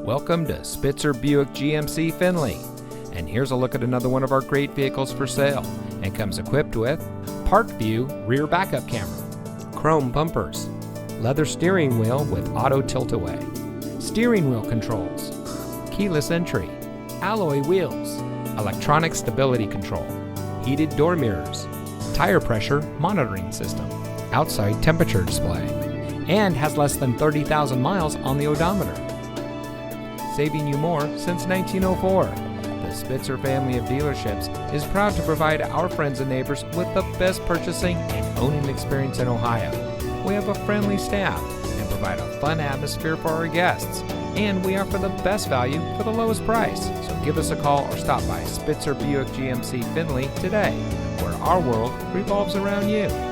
Welcome to Spitzer Buick GMC Findlay. And here's a look at another one of our great vehicles for sale, and comes equipped with Park View rear backup camera, chrome bumpers, leather steering wheel with auto tilt-away, steering wheel controls, keyless entry, alloy wheels, electronic stability control, heated door mirrors, tire pressure monitoring system, outside temperature display, and has less than 30,000 miles on the odometer. Saving you more since 1904. The Spitzer family of dealerships is proud to provide our friends and neighbors with the best purchasing and owning experience in Ohio. We have a friendly staff and provide a fun atmosphere for our guests. And we offer the best value for the lowest price. So give us a call or stop by Spitzer Buick GMC Findlay today, where our world revolves around you.